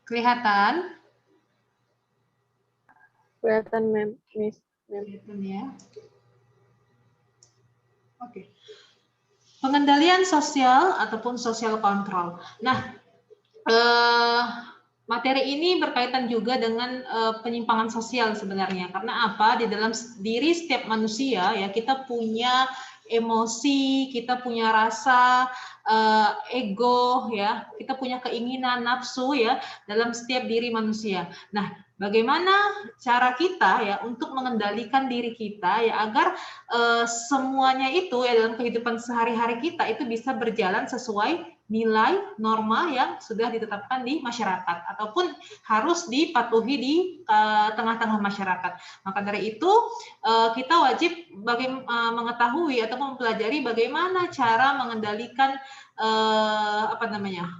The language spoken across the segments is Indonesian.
Kelihatan? Kelihatan, Miss. Kelihatan ya. Oke. Pengendalian sosial ataupun social control. Nah, materi ini berkaitan juga dengan penyimpangan sosial sebenarnya. Karena apa? Di dalam diri setiap manusia ya kita punya emosi, kita punya rasa, ego ya, kita punya keinginan, nafsu ya dalam setiap diri manusia. Nah, bagaimana cara kita ya untuk mengendalikan diri kita ya agar semuanya itu ya dalam kehidupan sehari-hari kita itu bisa berjalan sesuai nilai norma yang sudah ditetapkan di masyarakat ataupun harus dipatuhi di tengah-tengah masyarakat. Maka dari itu kita wajib mengetahui atau mempelajari bagaimana cara mengendalikan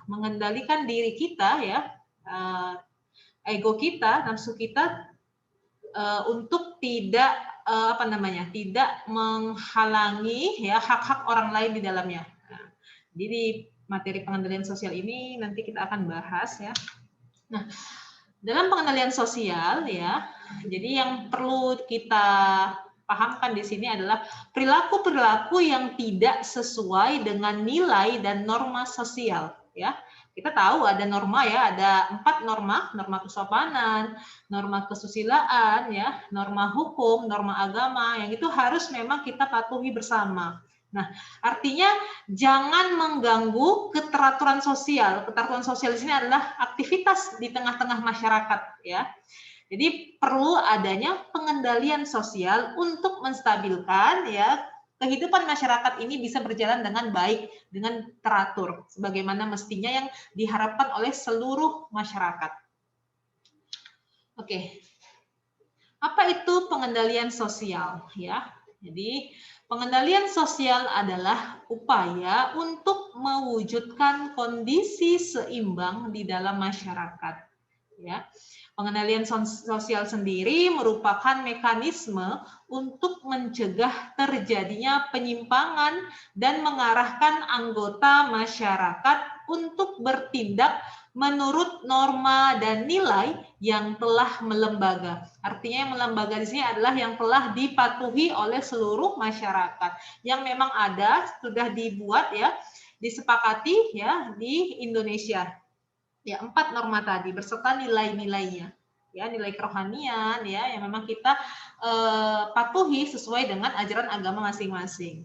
mengendalikan diri kita ya, ego kita, nafsu kita untuk tidak tidak menghalangi ya hak-hak orang lain di dalamnya. Nah, jadi materi pengendalian sosial ini nanti kita akan bahas ya. Nah, dalam pengendalian sosial ya, jadi yang perlu kita pahamkan di sini adalah perilaku-perilaku yang tidak sesuai dengan nilai dan norma sosial ya. Kita tahu ada norma ya, ada 4 norma, norma kesopanan, norma kesusilaan ya, norma hukum, norma agama yang itu harus memang kita patuhi bersama. Nah, artinya jangan mengganggu keteraturan sosial. Keteraturan sosial di sini adalah aktivitas di tengah-tengah masyarakat ya. Jadi perlu adanya pengendalian sosial untuk menstabilkan ya kehidupan masyarakat ini bisa berjalan dengan baik, dengan teratur sebagaimana mestinya yang diharapkan oleh seluruh masyarakat. Oke. Apa itu pengendalian sosial ya? Jadi pengendalian sosial adalah upaya untuk mewujudkan kondisi seimbang di dalam masyarakat. Ya, pengendalian sosial sendiri merupakan mekanisme untuk mencegah terjadinya penyimpangan dan mengarahkan anggota masyarakat untuk bertindak menurut norma dan nilai yang telah melembaga. Artinya yang melembaga di sini adalah yang telah dipatuhi oleh seluruh masyarakat. Yang memang ada, sudah dibuat ya, disepakati ya di Indonesia. Ya, 4 norma tadi berserta nilai-nilainya. Ya, nilai kerohanian ya yang memang kita patuhi sesuai dengan ajaran agama masing-masing.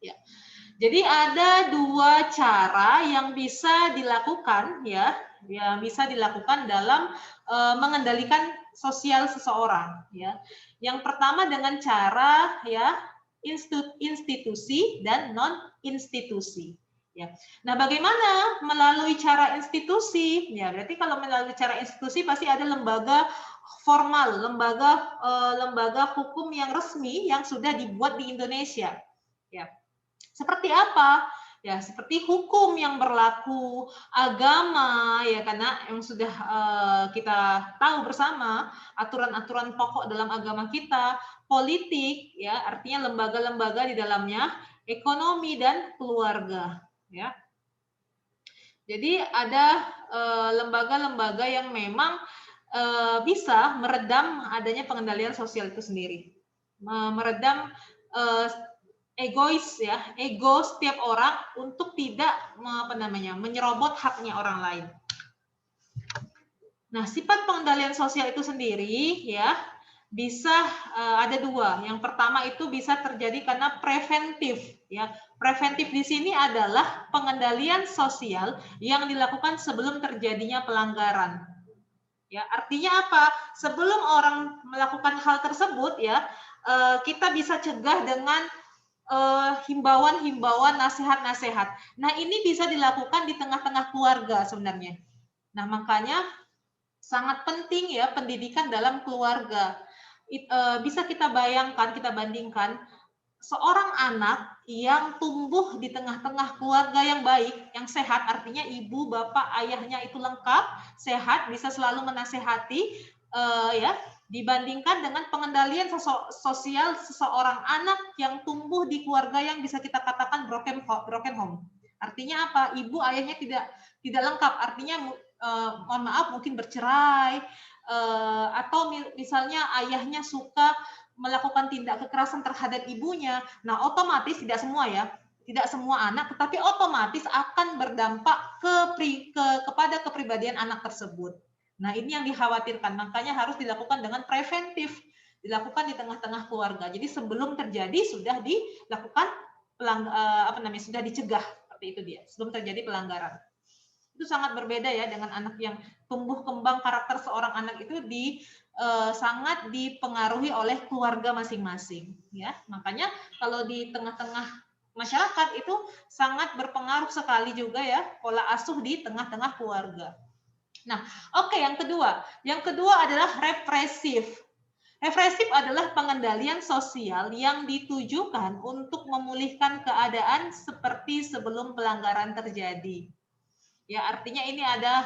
Ya. Jadi ada 2 cara yang bisa dilakukan ya, yang bisa dilakukan dalam mengendalikan sosial seseorang ya. Yang pertama dengan cara ya institusi dan non institusi. Ya. Nah, bagaimana melalui cara institusi? Ya, berarti kalau melalui cara institusi pasti ada lembaga formal, lembaga hukum yang resmi yang sudah dibuat di Indonesia. Ya. Seperti apa? Ya, seperti hukum yang berlaku, agama, ya karena yang sudah kita tahu bersama, aturan-aturan pokok dalam agama kita, politik, ya artinya lembaga-lembaga di dalamnya, ekonomi dan keluarga, ya. Jadi ada lembaga-lembaga yang memang bisa meredam adanya pengendalian sosial itu sendiri, meredam egois ya, ego setiap orang untuk tidak menyerobot haknya orang lain. Nah, sifat pengendalian sosial itu sendiri ya bisa ada 2. Yang pertama itu bisa terjadi karena preventif ya. Preventif di sini adalah pengendalian sosial yang dilakukan sebelum terjadinya pelanggaran. Ya, artinya apa? Sebelum orang melakukan hal tersebut ya, kita bisa cegah dengan himbauan-himbauan, nasihat-nasihat. Nah, ini bisa dilakukan di tengah-tengah keluarga sebenarnya. Nah, makanya sangat penting ya pendidikan dalam keluarga. Bisa kita bayangkan, kita bandingkan seorang anak yang tumbuh di tengah-tengah keluarga yang baik, yang sehat, artinya ibu, bapak, ayahnya itu lengkap, sehat, bisa selalu menasehati, ya, dibandingkan dengan pengendalian sosial seseorang anak yang tumbuh di keluarga yang bisa kita katakan broken home. Artinya apa? Ibu ayahnya tidak lengkap. Artinya mohon maaf mungkin bercerai, atau misalnya ayahnya suka melakukan tindak kekerasan terhadap ibunya. Nah, otomatis tidak semua ya, tidak semua anak, tetapi otomatis akan berdampak kepada kepribadian anak tersebut. Nah, ini yang dikhawatirkan, makanya harus dilakukan dengan preventif, dilakukan di tengah-tengah keluarga. Jadi sebelum terjadi sudah dilakukan sudah dicegah, seperti itu dia, sebelum terjadi pelanggaran. Itu sangat berbeda ya dengan anak yang tumbuh kembang karakter seorang anak itu sangat dipengaruhi oleh keluarga masing-masing ya. Makanya kalau di tengah-tengah masyarakat itu sangat berpengaruh sekali juga ya pola asuh di tengah-tengah keluarga. Nah, oke, yang kedua adalah represif. Represif adalah pengendalian sosial yang ditujukan untuk memulihkan keadaan seperti sebelum pelanggaran terjadi. Ya, artinya ini ada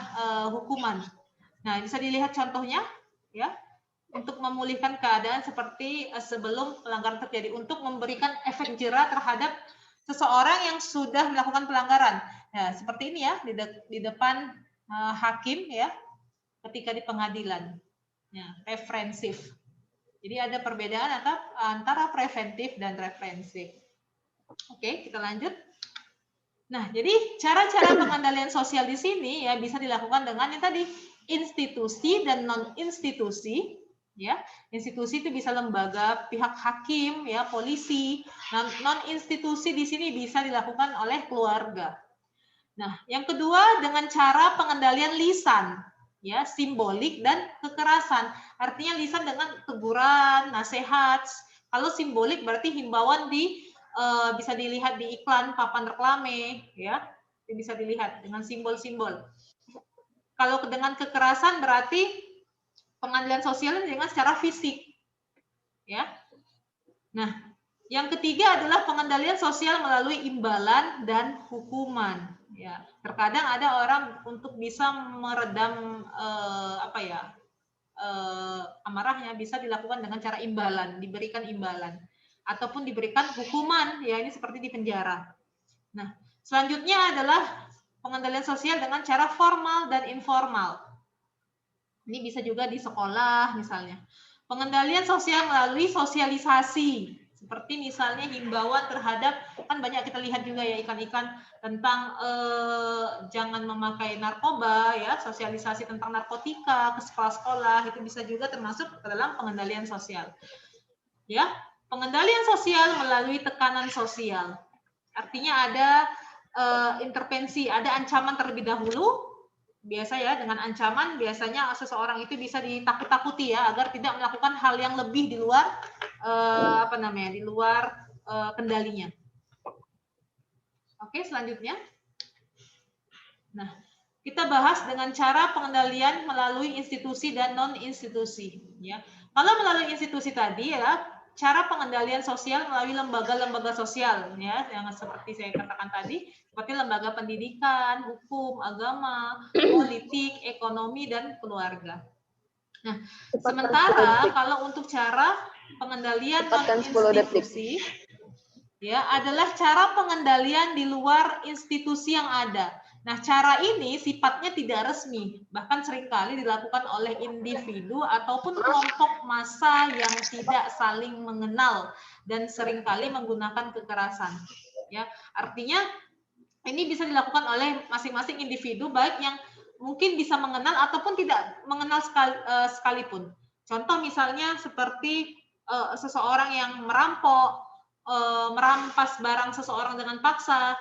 hukuman. Nah, bisa dilihat contohnya ya. Untuk memulihkan keadaan seperti sebelum pelanggaran terjadi, untuk memberikan efek jera terhadap seseorang yang sudah melakukan pelanggaran. Nah, seperti ini ya di depan hakim ya, ketika di pengadilan. Ya, represif. Jadi ada perbedaan antara preventif dan represif. Oke, kita lanjut. Nah, jadi cara-cara pengendalian sosial di sini ya bisa dilakukan dengan yang tadi institusi dan non institusi. Ya, institusi itu bisa lembaga, pihak hakim, ya, polisi. Non institusi di sini bisa dilakukan oleh keluarga. Nah, yang kedua dengan cara pengendalian lisan, ya, simbolik dan kekerasan. Artinya lisan dengan teguran, nasihat. Kalau simbolik berarti himbauan bisa dilihat di iklan papan reklame, ya, bisa dilihat dengan simbol-simbol. Kalau dengan kekerasan berarti pengendalian sosial dengan secara fisik, ya. Nah, yang ketiga adalah pengendalian sosial melalui imbalan dan hukuman. Ya, terkadang ada orang untuk bisa meredam amarahnya bisa dilakukan dengan cara imbalan, diberikan imbalan, ataupun diberikan hukuman. Ya, ini seperti di penjara. Nah, selanjutnya adalah pengendalian sosial dengan cara formal dan informal. Ini bisa juga di sekolah misalnya. Pengendalian sosial melalui sosialisasi. Seperti misalnya himbauan terhadap, kan banyak kita lihat juga ya ikan-ikan tentang jangan memakai narkoba, ya, sosialisasi tentang narkotika ke sekolah-sekolah, itu bisa juga termasuk ke dalam pengendalian sosial. Ya, pengendalian sosial melalui tekanan sosial. Artinya ada intervensi, ada ancaman terlebih dahulu. Biasa ya, dengan ancaman biasanya seseorang itu bisa ditakut-takuti ya agar tidak melakukan hal yang lebih di luar di luar kendalinya. Oke, selanjutnya. Nah, kita bahas dengan cara pengendalian melalui institusi dan non institusi ya. Kalau melalui institusi tadi ya, cara pengendalian sosial melalui lembaga-lembaga sosial ya, yang seperti saya katakan tadi, seperti lembaga pendidikan, hukum, agama, politik, ekonomi, dan keluarga. Nah, sementara kalau untuk cara pengendalian non-institusi ya adalah cara pengendalian di luar institusi yang ada. Nah, cara ini sifatnya tidak resmi, bahkan seringkali dilakukan oleh individu ataupun kelompok massa yang tidak saling mengenal dan seringkali menggunakan kekerasan. Ya, artinya ini bisa dilakukan oleh masing-masing individu, baik yang mungkin bisa mengenal ataupun tidak mengenal sekalipun. Contoh misalnya seperti seseorang yang merampok, merampas barang seseorang dengan paksa,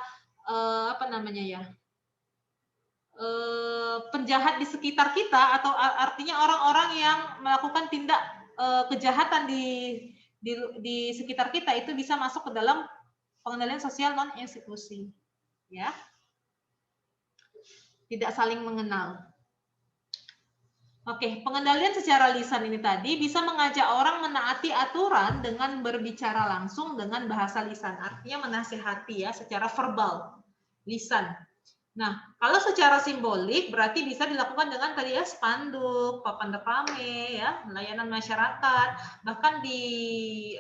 penjahat di sekitar kita, atau artinya orang-orang yang melakukan tindak kejahatan di sekitar kita itu bisa masuk ke dalam pengendalian sosial non institusi, ya, tidak saling mengenal. Oke, pengendalian secara lisan ini tadi bisa mengajak orang menaati aturan dengan berbicara langsung dengan bahasa lisan, artinya menasihati ya secara verbal, lisan. Nah, kalau secara simbolik berarti bisa dilakukan dengan tadi ya spanduk, papan reklame, ya, layanan masyarakat, bahkan di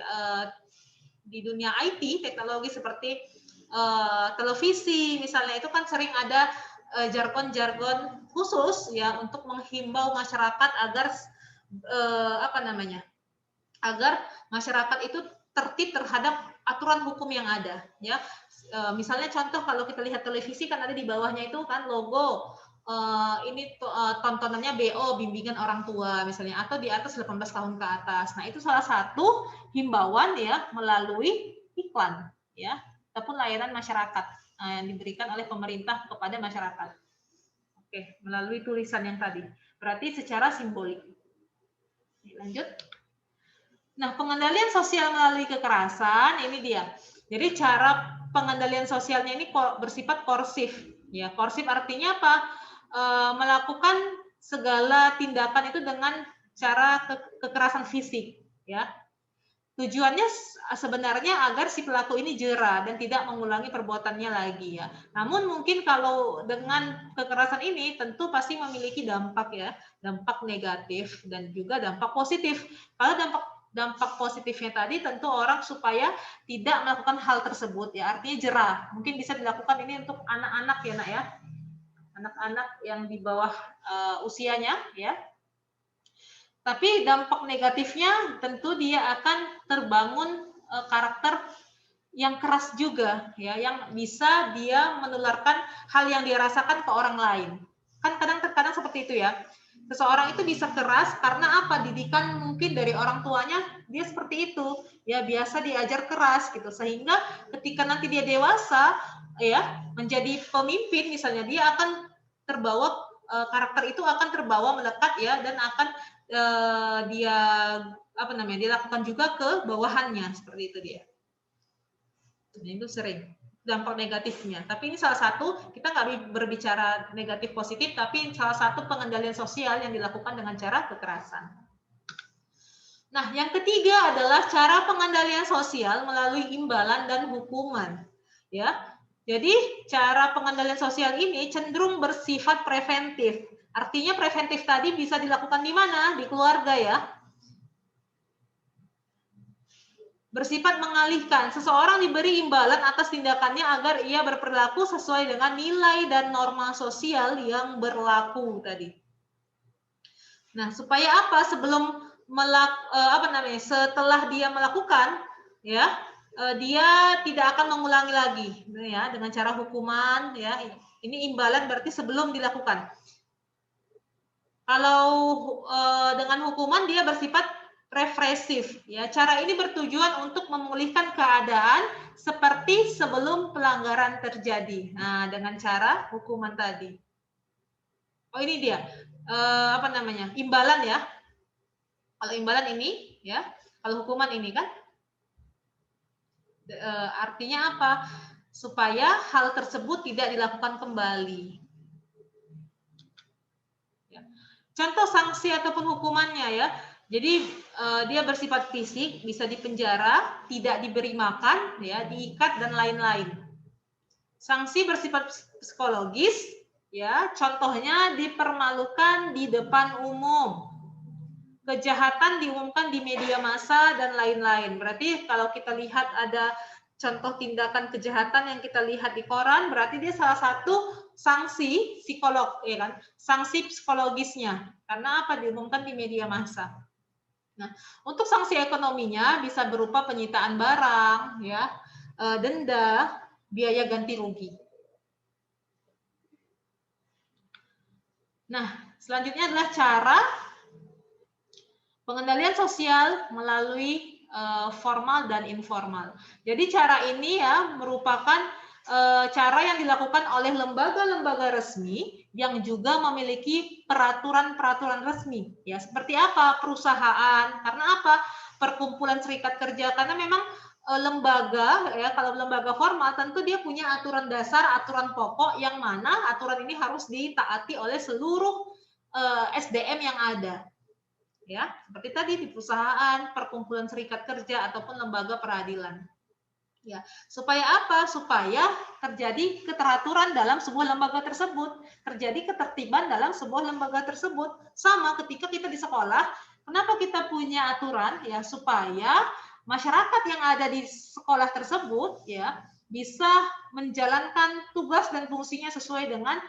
dunia IT, teknologi seperti televisi misalnya itu kan sering ada jargon-jargon khusus ya untuk menghimbau masyarakat agar agar masyarakat itu tertib terhadap aturan hukum yang ada ya. Misalnya contoh kalau kita lihat televisi kan ada di bawahnya itu kan logo tontonannya BO, bimbingan orang tua misalnya, atau di atas 18 tahun ke atas. Nah, itu salah satu himbauan ya melalui iklan ya ataupun layanan masyarakat yang diberikan oleh pemerintah kepada masyarakat. Oke, melalui tulisan yang tadi. Berarti secara simbolik. Lanjut. Nah, pengendalian sosial melalui kekerasan ini dia. Jadi cara pengendalian sosialnya ini bersifat korsif. Ya, korsif artinya apa? Melakukan segala tindakan itu dengan cara kekerasan fisik. Ya, tujuannya sebenarnya agar si pelaku ini jera dan tidak mengulangi perbuatannya lagi ya. Namun mungkin kalau dengan kekerasan ini tentu pasti memiliki dampak ya, dampak negatif dan juga dampak positif. Kalau dampak positifnya tadi tentu orang supaya tidak melakukan hal tersebut ya, artinya jera. Mungkin bisa dilakukan ini untuk anak-anak ya nak ya, anak-anak yang di bawah usianya ya. Tapi dampak negatifnya tentu dia akan terbangun karakter yang keras juga ya, yang bisa dia menularkan hal yang dia rasakan ke orang lain. Kan kadang-kadang seperti itu ya. Seseorang itu bisa keras karena apa? Didikan mungkin dari orang tuanya dia seperti itu. Ya biasa diajar keras gitu. Sehingga ketika nanti dia dewasa ya menjadi pemimpin misalnya, dia akan terbawa karakter itu akan terbawa melekat ya, dan akan dia dilakukan juga ke bawahannya, seperti itu dia. Ini itu sering dampak negatifnya. Tapi ini salah satu, kita nggak berbicara negatif positif, tapi salah satu pengendalian sosial yang dilakukan dengan cara kekerasan. Nah, yang ketiga adalah cara pengendalian sosial melalui imbalan dan hukuman. Ya, jadi cara pengendalian sosial ini cenderung bersifat preventif. Artinya preventif tadi bisa dilakukan di mana? Di keluarga ya. Bersifat mengalihkan. Seseorang diberi imbalan atas tindakannya agar ia berperilaku sesuai dengan nilai dan norma sosial yang berlaku tadi. Nah, supaya apa? Setelah dia melakukan, ya, dia tidak akan mengulangi lagi, ya, dengan cara hukuman, ya. Ini imbalan berarti sebelum dilakukan. Kalau dengan hukuman dia bersifat represif, ya. Cara ini bertujuan untuk memulihkan keadaan seperti sebelum pelanggaran terjadi. Nah, dengan cara hukuman tadi. Oh, ini dia. Imbalan ya. Kalau imbalan ini ya, kalau hukuman ini kan artinya apa? Supaya hal tersebut tidak dilakukan kembali. Ya. Contoh sanksi ataupun hukumannya ya. Jadi dia bersifat fisik, bisa dipenjara, tidak diberi makan, ya, diikat dan lain-lain. Sanksi bersifat psikologis, ya, contohnya dipermalukan di depan umum, kejahatan diumumkan di media massa dan lain-lain. Berarti kalau kita lihat ada contoh tindakan kejahatan yang kita lihat di koran, berarti dia salah satu sanksi psikolog, ya kan? Sanksi psikologisnya. Karena apa? Diumumkan di media massa. Nah, untuk sanksi ekonominya bisa berupa penyitaan barang, ya, denda, biaya ganti rugi. Nah, selanjutnya adalah cara pengendalian sosial melalui formal dan informal. Jadi cara ini ya merupakan cara yang dilakukan oleh lembaga-lembaga resmi yang juga memiliki peraturan-peraturan resmi. Ya, seperti apa? Perusahaan. Karena apa? Perkumpulan serikat kerja. Karena memang lembaga, ya, kalau lembaga formal tentu dia punya aturan dasar, aturan pokok yang mana aturan ini harus ditaati oleh seluruh SDM yang ada. Ya, seperti tadi di perusahaan, perkumpulan serikat kerja ataupun lembaga peradilan. Ya, supaya apa? Supaya terjadi keteraturan dalam sebuah lembaga tersebut, terjadi ketertiban dalam sebuah lembaga tersebut. Sama ketika kita di sekolah, kenapa kita punya aturan? Ya, supaya masyarakat yang ada di sekolah tersebut ya bisa menjalankan tugas dan fungsinya sesuai dengan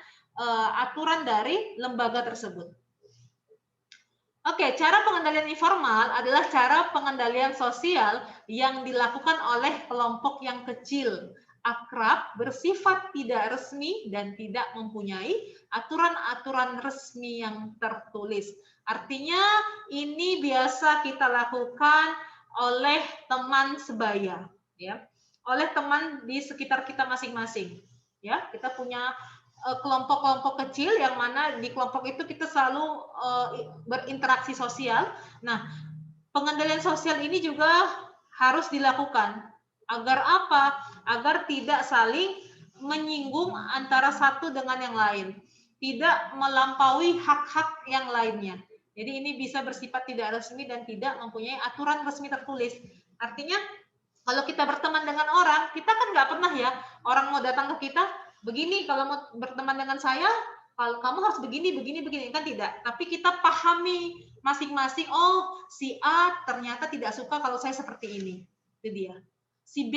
aturan dari lembaga tersebut. Oke, cara pengendalian informal adalah cara pengendalian sosial yang dilakukan oleh kelompok yang kecil, akrab, bersifat tidak resmi, dan tidak mempunyai aturan-aturan resmi yang tertulis. Artinya ini biasa kita lakukan oleh teman sebaya, ya, oleh teman di sekitar kita masing-masing. Ya, kita punya kelompok-kelompok kecil yang mana di kelompok itu kita selalu berinteraksi sosial. Nah, pengendalian sosial ini juga harus dilakukan. Agar apa? Agar tidak saling menyinggung antara satu dengan yang lain. Tidak melampaui hak-hak yang lainnya. Jadi ini bisa bersifat tidak resmi dan tidak mempunyai aturan resmi tertulis. Artinya kalau kita berteman dengan orang, kita kan nggak pernah ya, orang mau datang ke kita, begini, kalau mau berteman dengan saya, kalau kamu harus begini, begini, begini, kan tidak. Tapi kita pahami masing-masing, oh si A ternyata tidak suka kalau saya seperti ini. Itu dia. Si B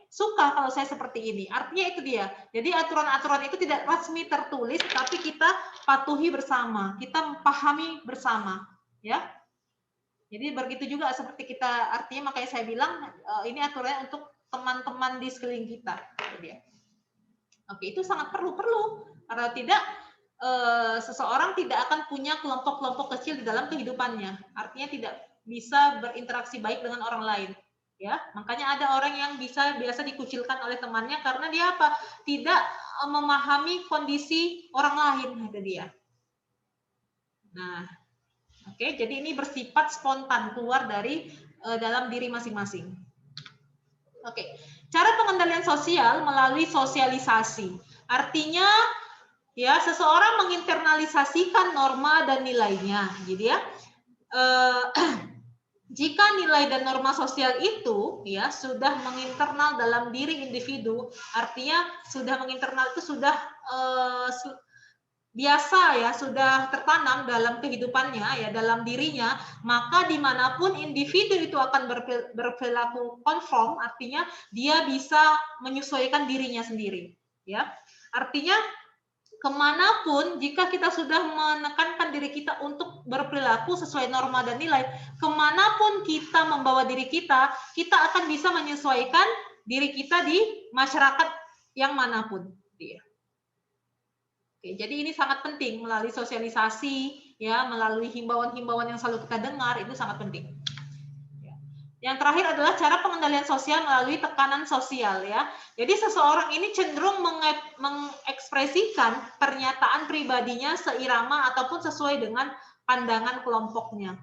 suka kalau saya seperti ini. Artinya itu dia. Jadi aturan-aturan itu tidak resmi tertulis, tapi kita patuhi bersama, kita pahami bersama. Ya. Jadi begitu juga seperti kita, artinya makanya saya bilang ini aturannya untuk teman-teman di sekeliling kita. Itu dia. Oke, itu sangat perlu. Karena tidak, seseorang tidak akan punya kelompok-kelompok kecil di dalam kehidupannya. Artinya tidak bisa berinteraksi baik dengan orang lain. Ya, makanya ada orang yang biasa dikucilkan oleh temannya karena dia apa? Tidak memahami kondisi orang lain, itu dia. Nah, oke, jadi ini bersifat spontan keluar dari dalam diri masing-masing. Oke, cara pengendalian sosial melalui sosialisasi. Artinya ya seseorang menginternalisasikan norma dan nilainya, gitu ya. Jika nilai dan norma sosial itu ya sudah menginternal dalam diri individu, artinya sudah menginternal itu sudah biasa ya, sudah tertanam dalam kehidupannya ya, dalam dirinya, maka dimanapun individu itu akan berperilaku konform, artinya dia bisa menyesuaikan dirinya sendiri ya. Artinya kemanapun jika kita sudah menekankan diri kita untuk berperilaku sesuai norma dan nilai, kemanapun kita membawa diri kita, kita akan bisa menyesuaikan diri kita di masyarakat yang manapun. Oke, jadi ini sangat penting melalui sosialisasi, ya, melalui himbauan-himbauan yang selalu kita dengar, itu sangat penting. Yang terakhir adalah cara pengendalian sosial melalui tekanan sosial, ya. Jadi seseorang ini cenderung mengekspresikan pernyataan pribadinya seirama ataupun sesuai dengan pandangan kelompoknya.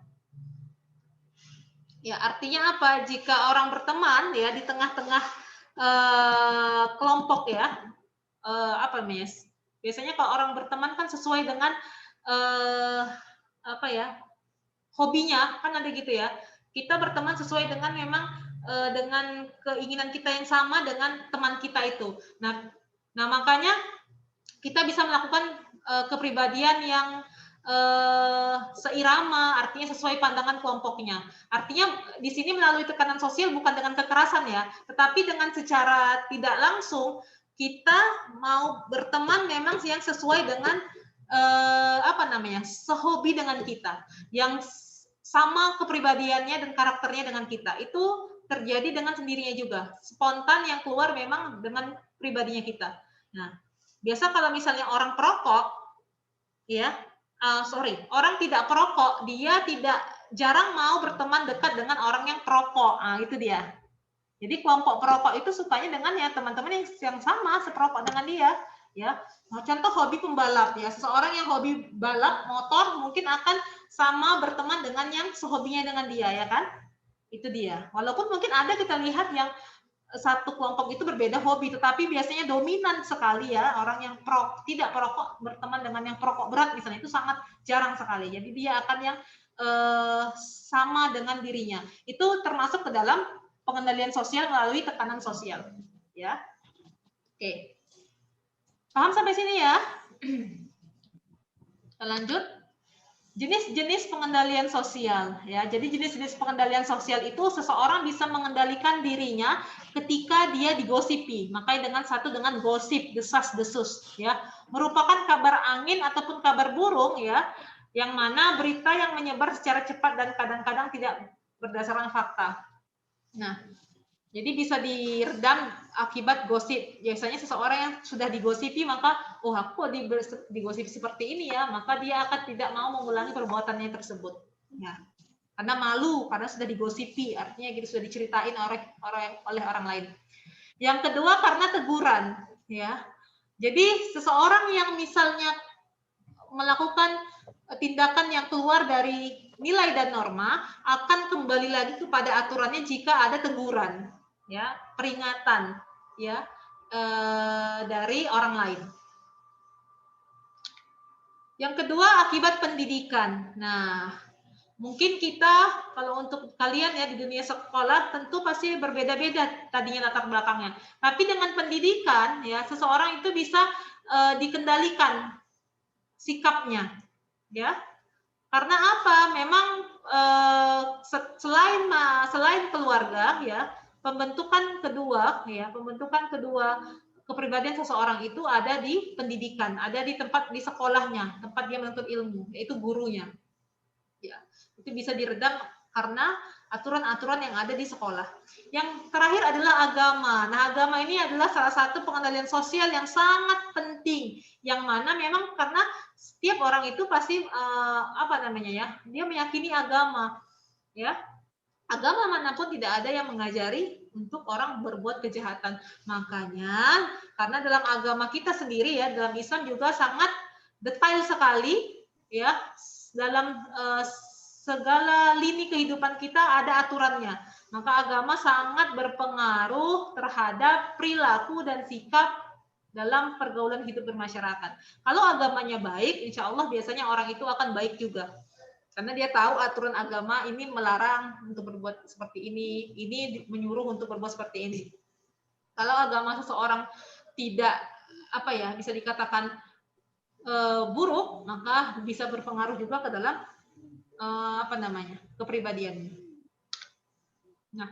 Ya, artinya apa? Jika orang berteman ya di tengah-tengah kelompok ya, apa namanya? Biasanya kalau orang berteman kan sesuai dengan apa ya, hobinya, kan ada gitu ya. Kita berteman sesuai dengan memang dengan keinginan kita yang sama dengan teman kita itu. Nah makanya kita bisa melakukan kepribadian yang seirama, artinya sesuai pandangan kelompoknya. Artinya di sini melalui tekanan sosial bukan dengan kekerasan ya, tetapi dengan secara tidak langsung kita mau berteman memang yang sesuai dengan apa namanya, sehobi dengan kita, yang sama kepribadiannya dan karakternya dengan kita. Itu terjadi dengan sendirinya juga, spontan yang keluar memang dengan pribadinya kita. Nah, biasa kalau misalnya orang perokok, ya, orang tidak perokok, dia jarang mau berteman dekat dengan orang yang perokok. Nah, itu dia. Jadi kelompok perokok itu sukanya dengan ya teman-teman yang sama seperokok dengan dia, ya. Contoh hobi pembalap ya, seseorang yang hobi balap motor mungkin akan sama berteman dengan yang sehobinya dengan dia, ya kan? Itu dia. Walaupun mungkin ada kita lihat yang satu kelompok itu berbeda hobi, tetapi biasanya dominan sekali ya orang yang tidak perokok berteman dengan yang perokok berat misalnya, itu sangat jarang sekali. Jadi dia akan yang sama dengan dirinya. Itu termasuk ke dalam pengendalian sosial melalui tekanan sosial, ya. Oke, paham sampai sini ya? Kita lanjut. Jenis-jenis pengendalian sosial ya. Jadi jenis-jenis pengendalian sosial itu seseorang bisa mengendalikan dirinya ketika dia digosipi. Makanya dengan gosip, desas-desus ya. Merupakan kabar angin ataupun kabar burung ya, yang mana berita yang menyebar secara cepat dan kadang-kadang tidak berdasarkan fakta. Nah, jadi bisa diredam akibat gosip. Biasanya seseorang yang sudah digosipi, maka, oh aku digosip seperti ini ya, maka dia akan tidak mau mengulangi perbuatannya tersebut. Ya. Karena malu, karena sudah digosipi, artinya gitu sudah diceritain oleh orang lain. Yang kedua karena teguran, ya. Jadi seseorang yang misalnya melakukan tindakan yang keluar dari nilai dan norma akan kembali lagi kepada aturannya jika ada teguran, ya, peringatan, ya, dari orang lain. Yang kedua akibat pendidikan. Nah, mungkin kita kalau untuk kalian ya di dunia sekolah tentu pasti berbeda-beda tadinya latar belakangnya. Tapi dengan pendidikan ya seseorang itu bisa dikendalikan sikapnya, ya. Karena apa? Memang selain keluarga ya, pembentukan kedua kepribadian seseorang itu ada di pendidikan, ada di sekolahnya, tempat dia menuntut ilmu, yaitu gurunya. Ya, itu bisa diredam karena aturan-aturan yang ada di sekolah. Yang terakhir adalah agama. Nah, agama ini adalah salah satu pengendalian sosial yang sangat penting, yang mana memang karena setiap orang itu pasti dia meyakini agama, ya. Agama manapun tidak ada yang mengajari untuk orang berbuat kejahatan. Makanya karena dalam agama kita sendiri ya, dalam Islam juga sangat detail sekali ya, dalam segala lini kehidupan kita ada aturannya. Maka agama sangat berpengaruh terhadap perilaku dan sikap dalam pergaulan hidup bermasyarakat. Kalau agamanya baik, insya Allah biasanya orang itu akan baik juga. Karena dia tahu aturan agama ini melarang untuk berbuat seperti ini menyuruh untuk berbuat seperti ini. Kalau agama seseorang tidak bisa dikatakan buruk, maka bisa berpengaruh juga ke dalam kepribadiannya. Nah,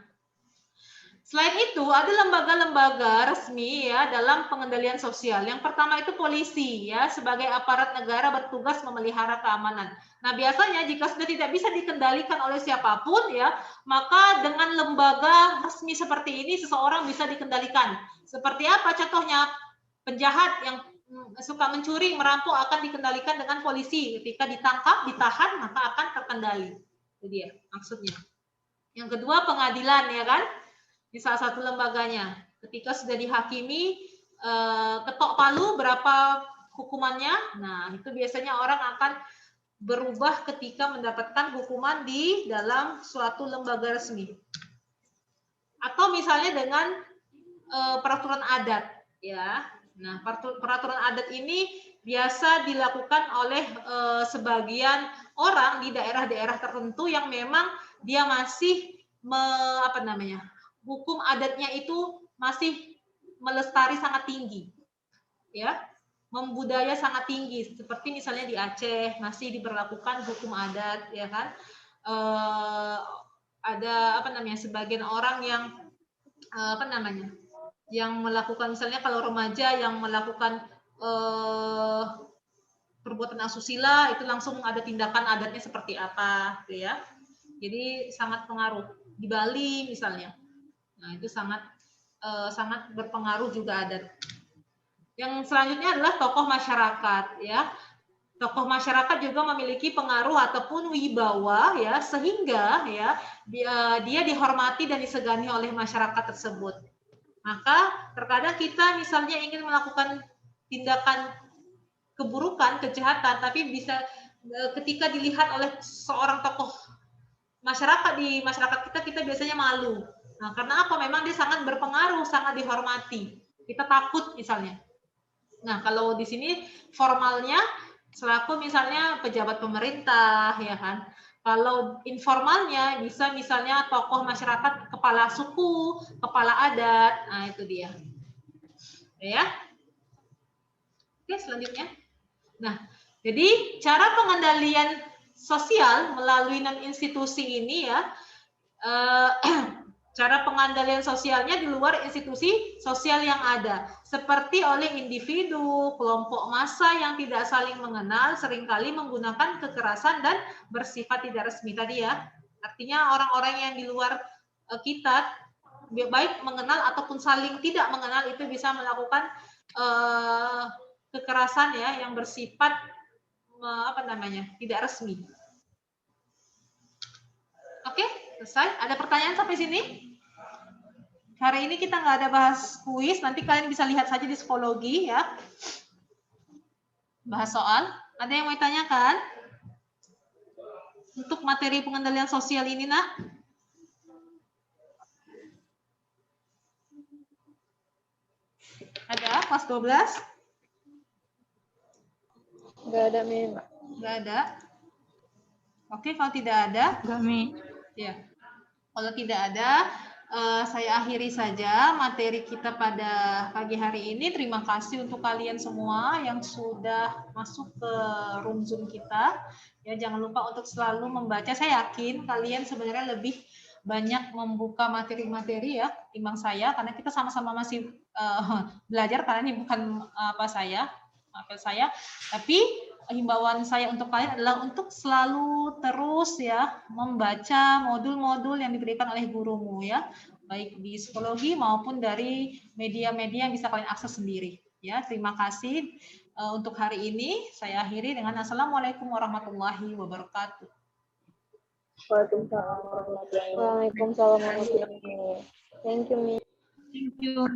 selain itu ada lembaga-lembaga resmi ya dalam pengendalian sosial. Yang pertama itu polisi ya, sebagai aparat negara bertugas memelihara keamanan. Nah, biasanya jika sudah tidak bisa dikendalikan oleh siapapun ya, maka dengan lembaga resmi seperti ini seseorang bisa dikendalikan. Seperti apa contohnya? Penjahat yang suka mencuri, merampok akan dikendalikan dengan polisi. Ketika ditangkap, ditahan, maka akan terkendali. Itu dia maksudnya. Yang kedua pengadilan ya kan? Di salah satu lembaganya. Ketika sudah dihakimi, ketok palu berapa hukumannya. Nah, itu biasanya orang akan berubah ketika mendapatkan hukuman di dalam suatu lembaga resmi. Atau misalnya dengan peraturan adat ya. Nah, peraturan adat ini biasa dilakukan oleh sebagian orang di daerah-daerah tertentu yang memang dia masih hukum adatnya itu masih melestari sangat tinggi. Ya, membudaya sangat tinggi. Seperti misalnya di Aceh masih diberlakukan hukum adat ya kan. Ada sebagian orang yang yang melakukan misalnya kalau remaja yang melakukan perbuatan asusila itu langsung ada tindakan adatnya seperti apa gitu ya. Jadi sangat pengaruh. Di Bali misalnya. Nah, itu sangat berpengaruh juga adat. Yang selanjutnya adalah tokoh masyarakat ya. Tokoh masyarakat juga memiliki pengaruh ataupun wibawa ya sehingga ya dia dihormati dan disegani oleh masyarakat tersebut. Maka terkadang kita misalnya ingin melakukan tindakan keburukan, kejahatan, tapi bisa ketika dilihat oleh seorang tokoh masyarakat di masyarakat kita biasanya malu. Nah, karena apa? Memang dia sangat berpengaruh, sangat dihormati. Kita takut misalnya. Nah, kalau di sini formalnya selaku misalnya pejabat pemerintah, ya kan? Kalau informalnya bisa misalnya tokoh masyarakat, kepala suku, kepala adat, nah itu dia. Ya. Oke, selanjutnya. Nah, jadi cara pengendalian sosial melalui non-institusi ini ya, cara pengandalian sosialnya di luar institusi sosial yang ada, seperti oleh individu, kelompok massa yang tidak saling mengenal, seringkali menggunakan kekerasan dan bersifat tidak resmi tadi ya. Artinya orang-orang yang di luar kita, baik mengenal ataupun saling tidak mengenal, itu bisa melakukan kekerasan ya yang bersifat tidak resmi. Oke, selesai. Ada pertanyaan sampai sini? Hari ini kita nggak ada bahas kuis, nanti kalian bisa lihat saja di psikologi ya. Bahas soal. Ada yang mau ditanyakan? Untuk materi pengendalian sosial ini, nak? Ada kelas 12? Nggak ada, Min. Nggak ada. Oke, kalau tidak ada? Nggak, Min. Ya. Kalau tidak ada, saya akhiri saja materi kita pada pagi hari ini. Terima kasih untuk kalian semua yang sudah masuk ke room Zoom kita. Ya, jangan lupa untuk selalu membaca. Saya yakin kalian sebenarnya lebih banyak membuka materi-materi ya timbang saya, karena kita sama-sama masih belajar, karena ini bukan saya, tapi himbauan saya untuk kalian adalah untuk selalu terus ya membaca modul-modul yang diberikan oleh gurumu ya, baik di psikologi maupun dari media-media yang bisa kalian akses sendiri ya. Terima kasih untuk hari ini. Saya akhiri dengan assalamualaikum warahmatullahi wabarakatuh. Waalaikumsalam warahmatullahi wabarakatuh. Thank you, Mi. Thank you.